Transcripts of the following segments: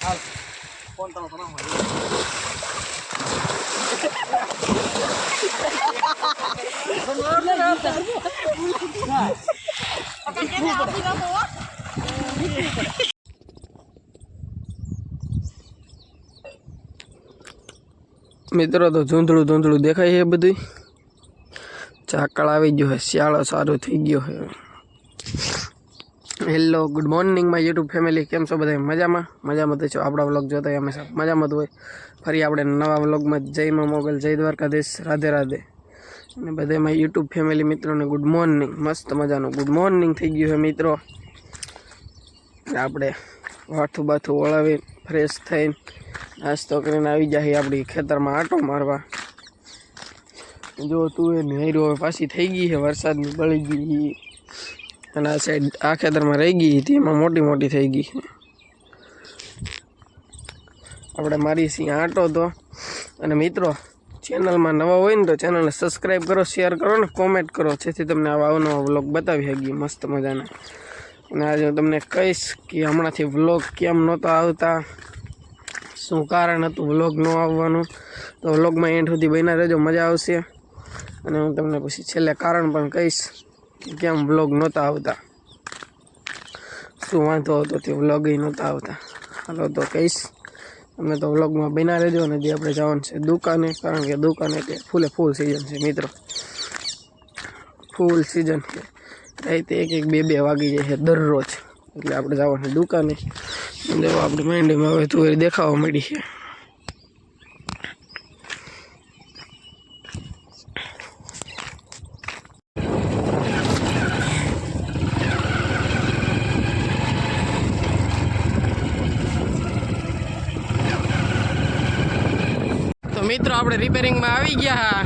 હાલ ફોન તારો બનાવ મિત્રો તો ધૂંધળું ધૂંધળું દેખાય છે બધું ઝાકળ આવી ગયો છે શિયાળો સારો થઈ ગયો છે hello good morning my YouTube family કેમ છો બધા મજામાં તો છો આપણા વ્લોગ જોતા હંમેશા મજામાં જ હોય ફરી આપણે નવા વ્લોગમાં જય માં મોગલ જય દ્વારકાધીશ રાધે રાધે અને બધા માય યુટ્યુબ ફેમિલી મિત્રોને ગુડ મોર્નિંગ મસ્ત મજાનું ગુડ મોર્નિંગ થઈ ગયું છે મિત્રો આપણે વાથું બાથું વળાવી ફ્રેશ થઈને નાસ્તો કરીને આવી જાય આપણી ખેતરમાં આંટો મારવા જો તું એ નહેરો પાછી થઈ ગઈ છે વરસાદની બળી ગઈ અને આ સાઈડ આ ખેતરમાં રહી ગઈ હતી એમાં મોટી મોટી થઈ ગઈ આપણે મારી સી આંટો તો અને મિત્રો ચેનલમાં નવા હોય ને તો ચેનલને સબસ્ક્રાઈબ કરો શેર કરો ને કોમેન્ટ કરો જેથી તમને આવા અવનવા વ્લોગ બતાવી શકીએ મસ્ત મજાના અને આજે હું તમને કહીશ કે હમણાંથી વ્લોગ કેમ નહોતા આવતા શું કારણ હતું વ્લોગ ન આવવાનું તો વ્લોગમાં એન્ડ સુધી બન્યા રહેજો મજા આવશે અને હું તમને પછી છેલ્લે કારણ પણ કહીશ કે કેમ વ્લોગ નહોતા આવતા શું વાંધો હતો તે વ્લોગ નહોતા આવતા હાલો તો કહીશ તમને તો વ્લોગમાં બન્યા રહેજો અને જે આપણે જવાનું છે દુકાને કારણ કે દુકાને એટલે ફૂલ સિઝન છે મિત્રો ફૂલ સિઝન છે રાતે એક બે વાગી જાય છે દરરોજ એટલે આપણે જવાનું છે દુકાને જો આપણી માંડીમાં હવે તુવેર દેખાવા મળી છે તો મિત્રો આપણે રિપેરિંગમાં આવી ગયા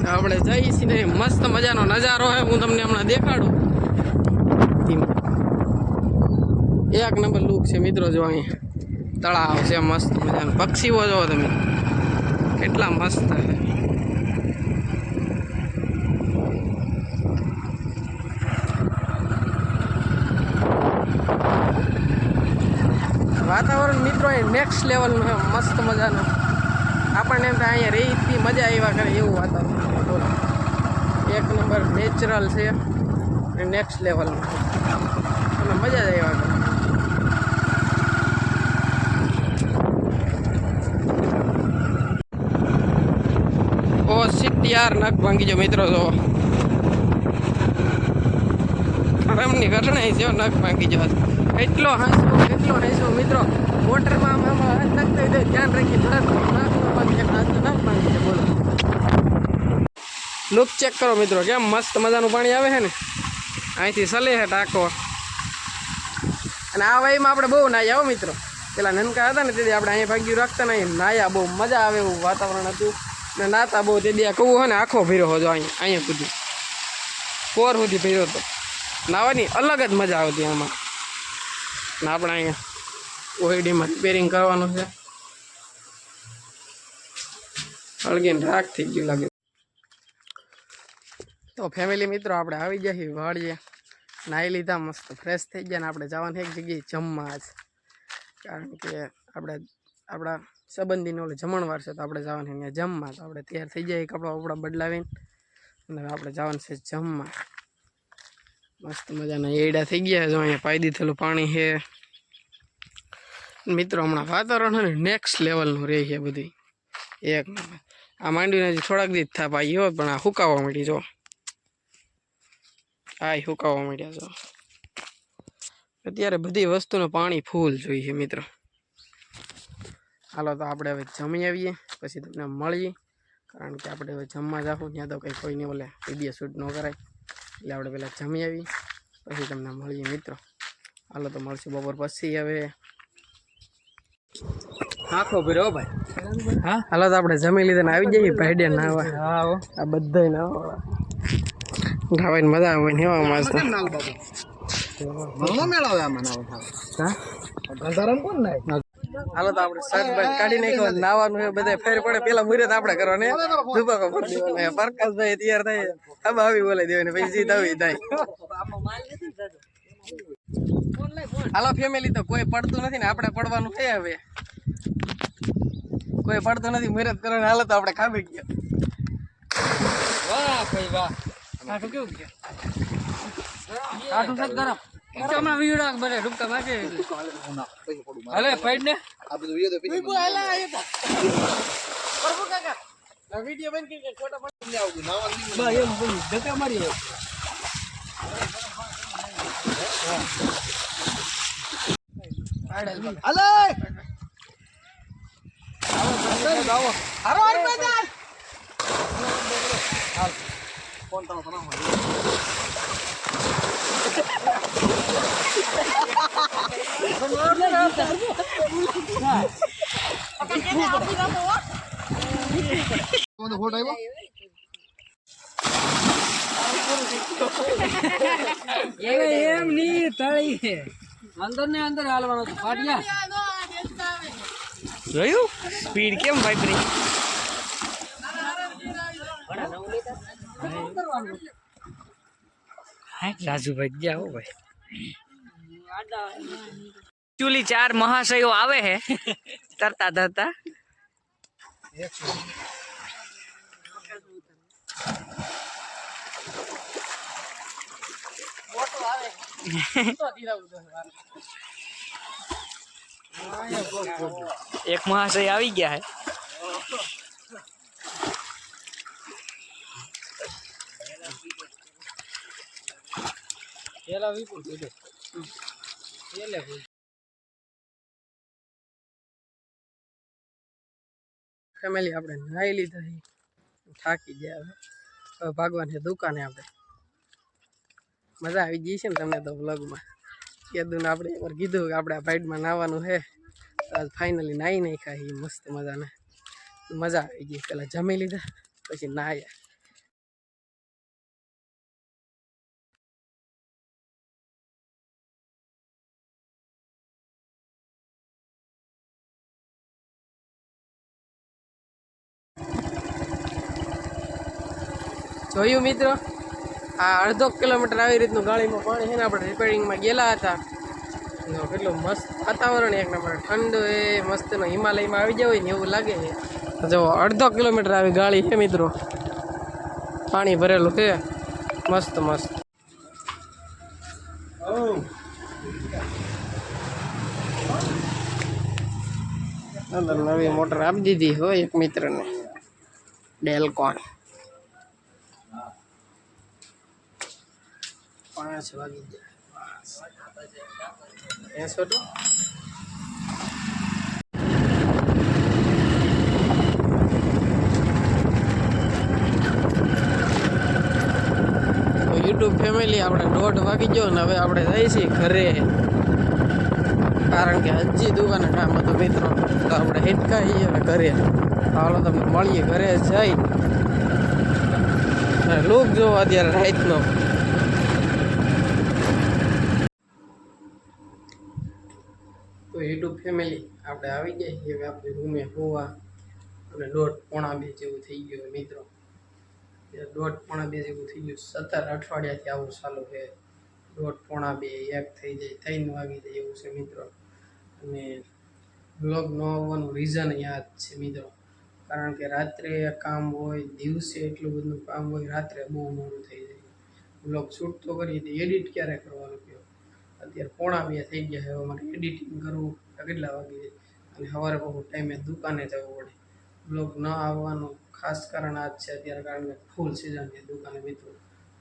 આપણે જઈશું ને મસ્ત મજાનો નજારો છે હું તમને હમણાં દેખાડું એક નંબર લુક છે મિત્રો જો અહીંયા તળાવ છે મસ્ત મજાનું પક્ષીઓ જો તમે કેટલા મસ્ત છે વાતાવરણ મિત્રો એ નેક્સ્ટ લેવલનું છે મસ્ત મજાનું આપણને એમ થાય અહીંયા રહી મજા આવ્યા કરે એવું વાતાવરણ એક નંબર નેચરલ છે નેક્સ્ટ લેવલનું તમે મજા જ આવ્યા કરે ઓ યાર નખ ભાંગી જો મિત્રો જો રમની ઘટના છે નખ ભાંગી જો એટલો હાંસવો મિત્રો મોટરમાં આમાં હાથ નાખતા હોય ધ્યાન રાખી તરત નખ ભાંગી જાય બોલો લુક ચેક કરો મિત્રો કેમ મસ્ત મજાનું પાણી આવે છે ને અહીંથી સલે છે ટાંકો અને આ વાયમાં આપણે બહુ નાહ્યા હો મિત્રો પેલા નનકા હતા ને તેથી આપણે અહીંયા ભાગ્યું રાખતા નહીં નાહ્યા બહુ મજા આવે એવું વાતાવરણ હતું ને નાતા બહુ તે દે કહું હોય ને આખો ભર્યો હતો અહીંયા સુધી પોર સુધી ભર્યો હતો નાવાની અલગ જ મજા આવતી આમાં ને આપણે અહીંયા ઓઈડીમાં રિપેરિંગ કરવાનું છે અળગીને રાખ થઈ ગયું લાગે તો ફેમિલી મિત્રો આપણે આવી ગયા વાળીએ નાહી લીધા મસ્ત ફ્રેશ થઈ ગયા ને આપણે જવાનું એક જગ્યાએ જમવા જ કારણ કે આપણા સંબંધીનો ઓલે જમણવાર છે તો આપણે જવાનું અહીંયા જમવા તો આપણે તૈયાર થઈ જાય કપડાં વપડા બદલાવીને અને આપણે જવાનું છે જમવા મસ્ત મજાના એડા થઈ ગયા જો અહીંયા પાઈ દીધેલું પાણી છે મિત્રો હમણાં વાતાવરણ ને નેક્સ્ટ લેવલનું રહે છે બધી એક નંબર આ માંડીને હજી થોડાક દી થા પાઈ હોત પણ આ હુકાવા મળી જો આ હુકાવા મળ્યા જો અત્યારે બધી વસ્તુનું પાણી ફૂલ જોઈએ મિત્રો હાલો તો આપણે હવે જમી આવીએ પછી તમને મળીએ કારણ કે આપણે હવે જમવા જાઉં ત્યાં તો કંઈ કોઈને બોલે વિડીયો શૂટ ન કરાય એટલે આપણે પહેલાં જમી આવીએ પછી તમને મળીએ મિત્રો હાલો તો મળશું બપોર પછી હવે આખો ભર્યો ભાઈ હા હાલો તો આપણે જમી લીધે ને આવી જઈએ ભાઈડે નાવા હા આ બધા નાવા નાવાની મજા આવે ને એવા મસ્ત મેળાવે આમાં નાવા કોણ નાય હાલો તો આપણે શર્ટ બર્ટ કાઢી નાખ્યો નાવાનું છે બધા ફેર પડે પેલા મુહૂર્ત આપણે કરવાને ધુબાકો ફરી દેવાનો પ્રકાશભાઈ તૈયાર થાય હવે આવી બોલાઈ દેવાની પછી જીત આવી થાય હાલો ફેમિલી, તો કોઈ પડતું નથી ને આપણે પડવાનું છે. હવે કોઈ પડતું નથી, મહેનત કરવાની હાલત આપણે ખાબી ગયા. વાહ ભાઈ વાહ. કાઠું કેવું કે કાઠું સત ગરમ. તમારા વીડા બરે રૂપકા માગે. હાલે ફાઈડ ને આ બધું વિડિયો તો પીને પ્રભુ કાકા આ વિડિયો બન કે ફોટો મને આવું નાવા નહીં બા એમ બોલી ધક્કા મારી. હાલે આવો હારો હાર મેદાન ફોન તારો બનાવો તો ફોટો આવ્યો એમ ની તળી છે અંદર ને અંદર હાલવાનો તો ફાટ્યા જોયું સ્પીડ કેમ વાપરી. રાજુભાઈ ગયા હો ભાઈ. એકચ્યુઅલી 4 મહાશયો આવે હે તરતા તરતા. એક મહાશય આવી ગયા હે. ફેમિલી આપણે નાઈ લીધા, થાકી ગયા. હવે ભાગવાની છે દુકાને. આપણે મજા આવી ગઈ છે ને તમને તો વ્લોગમાં. કીધું ને આપણે એકવાર કીધું કે આપણે આ ભાઈડમાં નાવાનું છે. આજ ફાઇનલી નાહી નહીં ખાઈ મસ્ત મજાને. મજા આવી ગઈ. પેલા જમી લીધા પછી નાહ્યા. જોયું મિત્રો, આ અડધો કિલોમીટર આવી રીતનું ગાડીમાં પાણી છે ને. આપણે રિપેરિંગમાં ગયેલા હતા. કેટલું મસ્ત વાતાવરણ, એક નંબર ઠંડુ એ મસ્તનો હિમાલયમાં આવી જાય ને એવું લાગે છે. જો અડધો કિલોમીટર આવી ગાડી છે મિત્રો, પાણી ભરેલું છે મસ્ત મસ્ત. અંદર નવી મોટર આપી દીધી હોય એક મિત્રને, ડેલકોન. 5 વાગી ગયા. યુટ્યુબ ફેમિલી, આપણે 1:30 વાગી ગયો ને હવે આપણે જઈએ છીએ ઘરે. કારણ કે હજી દુકાને કામ હતું મિત્રો, તો આપણે હિટકાઈએ હવે ઘરે. હાલો તમને મળીએ ઘરે જઈ. લુક જો અત્યારે રાતનો. તો યુટ્યુબ ફેમિલી આપણે આવી ગયા છીએ હવે આપણી રૂમે હોવા. અને 1:30-2 જેવું થઈ ગયું મિત્રો. 1:30-2 જેવું થઈ ગયું. 17 અઠવાડિયાથી આવું ચાલુ છે. 1:30-2 1 થઈ જાય, 3 વાગી જાય એવું છે મિત્રો. અને બ્લોગ ન આવવાનું રીઝન યાદ છે મિત્રો, કારણ કે રાત્રે કામ હોય, દિવસે એટલું બધું કામ હોય, રાત્રે બહુ મોડું થઈ જાય. બ્લોગ શૂટ તો કરી દે, એડિટ ક્યારે કરવાનું કહો. અત્યારે 1:30 થઈ ગયા. હવે મારે એડિટિંગ કરવું કેટલા વાગી જાય. અને સવારે બહુ ટાઈમે દુકાને જવું પડે. બ્લોગ ન આવવાનું ખાસ કારણ આ જ છે અત્યારે, કારણ કે ફૂલ સિઝન છે દુકાને મિત્રો.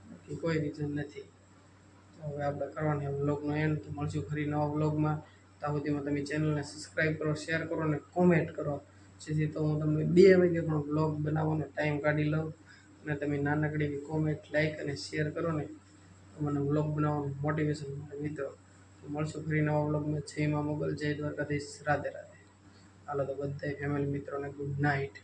બાકી કોઈ રીઝન નથી. તો હવે આપણે કરવાની બ્લોગનો એન્ડ. તો મળશું ફરી નવા બ્લોગમાં. ત્યાં સુધીમાં તમે ચેનલને સબસ્ક્રાઈબ કરો, શેર કરો અને કોમેન્ટ કરો, જેથી તો હું તમને 2 વાગે પણ બ્લોગ બનાવવાનો ટાઈમ કાઢી લઉં. અને તમે નાનકડી કોમેન્ટ, લાઈક અને શેર કરો ને તો મને બ્લોગ બનાવવાનું મોટિવેશન મળે મિત્રો. તો મળશું ફરી નવા બ્લોગમાં. જય મા મોગલ, જય દ્વારકાધીશ, રાધે રાધે. હાલો તો બધા ફેમિલી મિત્રોને ગુડ નાઇટ.